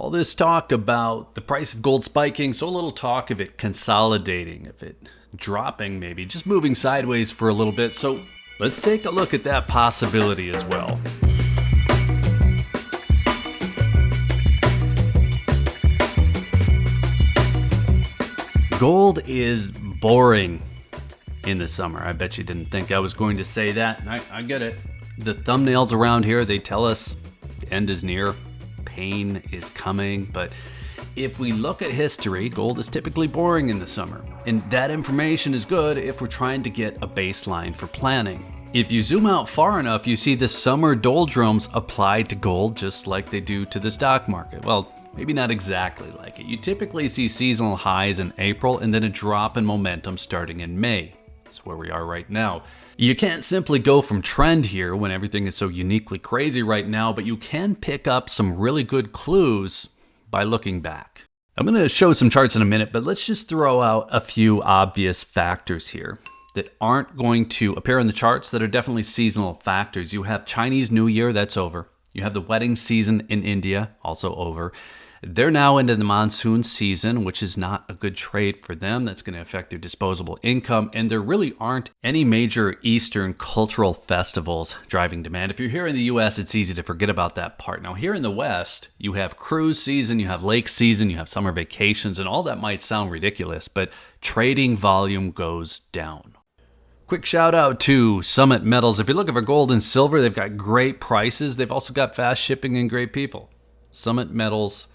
All this talk about the price of gold spiking, so a little talk of it consolidating, of it dropping maybe, just moving sideways for a little bit. So let's take a look at that possibility as well. Gold is boring in the summer. I bet you didn't think I was going to say that. I get it. The thumbnails around here, they tell us the end is near, pain is coming. But if we look at history, gold is typically boring in the summer. And that information is good if we're trying to get a baseline for planning. If you zoom out far enough, you see the summer doldrums apply to gold just like they do to the stock market. Well, maybe not exactly like it. You typically see seasonal highs in April and then a drop in momentum starting in May. That's where we are right now. You can't simply go from trend here when everything is so uniquely crazy right now, but you can pick up some really good clues by looking back. I'm going to show some charts in a minute, but let's just throw out a few obvious factors here that aren't going to appear in the charts that are definitely seasonal factors. You have Chinese New Year, that's over. You have the wedding season in India, also over. They're now into the monsoon season, which is not a good trade for them. That's going to affect their disposable income. And there really aren't any major Eastern cultural festivals driving demand. If you're here in the US, it's easy to forget about that part. Now, here in the West, you have cruise season, you have lake season, you have summer vacations, and all that might sound ridiculous, but trading volume goes down. Quick shout out to Summit Metals. If you're looking for gold and silver, they've got great prices. They've also got fast shipping and great people. SummitMetals.com.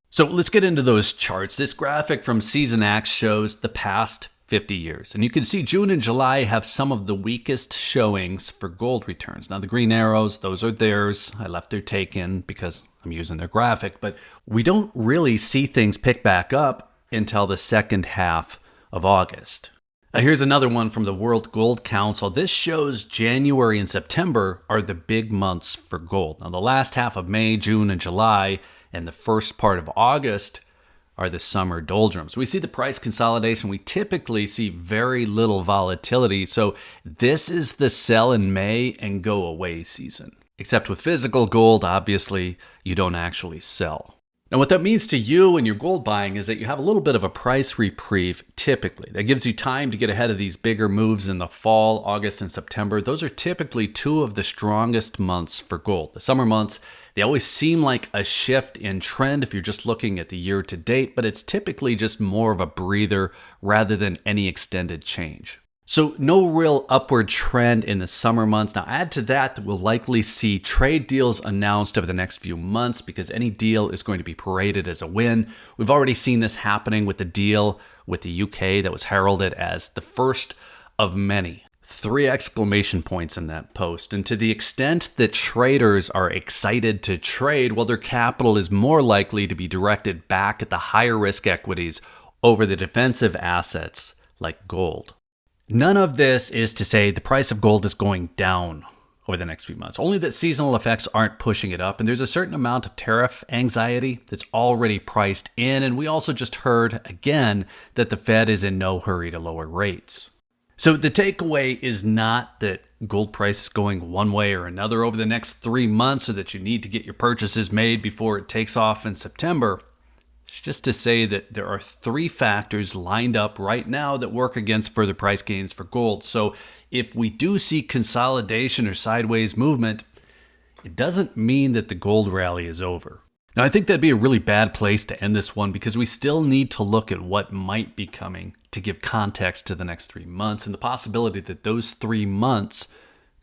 So let's get into those charts. This graphic from Season X shows the past 50 years. And you can see June and July have some of the weakest showings for gold returns. Now the green arrows, those are theirs. I left their taken because I'm using their graphic. But we don't really see things pick back up until the second half of August. Here's another one from the World Gold Council. This shows January and September are the big months for gold. Now the last half of May, June, and July and the first part of August are the summer doldrums. We see the price consolidation. We typically see very little volatility. So this is the sell in May and go away season. Except with physical gold, obviously, you don't actually sell. Now what that means to you and your gold buying is that you have a little bit of a price reprieve typically. That gives you time to get ahead of these bigger moves in the fall, August, and September. Those are typically two of the strongest months for gold. The summer months, they always seem like a shift in trend if you're just looking at the year to date, but it's typically just more of a breather rather than any extended change. So no real upward trend in the summer months. Now add to that we'll likely see trade deals announced over the next few months because any deal is going to be paraded as a win. We've already seen this happening with the deal with the UK that was heralded as the first of many. 3 exclamation points in that post. And to the extent that traders are excited to trade, well, their capital is more likely to be directed back at the higher risk equities over the defensive assets like gold. None of this is to say the price of gold is going down over the next few months, only that seasonal effects aren't pushing it up. And there's a certain amount of tariff anxiety that's already priced in. And we also just heard again that the Fed is in no hurry to lower rates. So the takeaway is not that gold price is going one way or another over the next 3 months or that you need to get your purchases made before it takes off in September. It's just to say that there are 3 factors lined up right now that work against further price gains for gold. So if we do see consolidation or sideways movement, it doesn't mean that the gold rally is over. Now, I think that'd be a really bad place to end this one because we still need to look at what might be coming to give context to the next 3 months and the possibility that those 3 months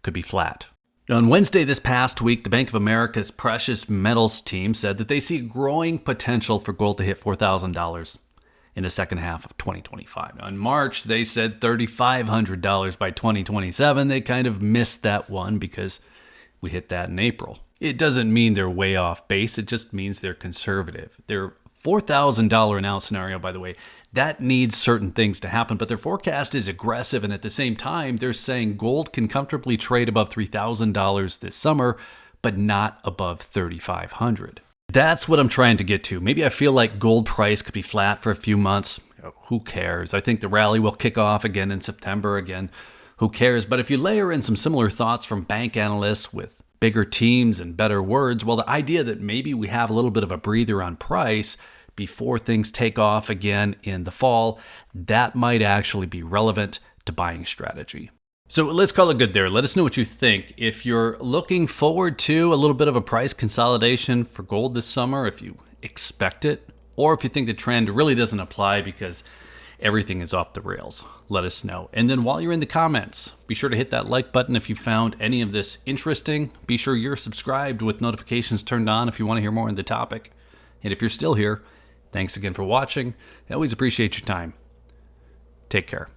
could be flat. Now, on Wednesday this past week, the Bank of America's precious metals team said that they see growing potential for gold to hit $4,000 in the second half of 2025. Now, in March, they said $3,500 by 2027. They kind of missed that one because we hit that in April. It doesn't mean they're way off base. It just means they're conservative. Their $4,000 an ounce scenario, by the way, that needs certain things to happen, but their forecast is aggressive, and at the same time, they're saying gold can comfortably trade above $3,000 this summer, but not above $3,500. That's what I'm trying to get to. Maybe I feel like gold price could be flat for a few months. Who cares? I think the rally will kick off again in September again. Who cares? But if you layer in some similar thoughts from bank analysts with bigger teams and better words. Well, the idea that maybe we have a little bit of a breather on price before things take off again in the fall, that might actually be relevant to buying strategy. So let's call it good there. Let us know what you think. If you're looking forward to a little bit of a price consolidation for gold this summer, if you expect it, or if you think the trend really doesn't apply because everything is off the rails, let us know. And then while you're in the comments, be sure to hit that like button if you found any of this interesting. Be sure you're subscribed with notifications turned on if you want to hear more on the topic. And if you're still here, thanks again for watching. I always appreciate your time. Take care.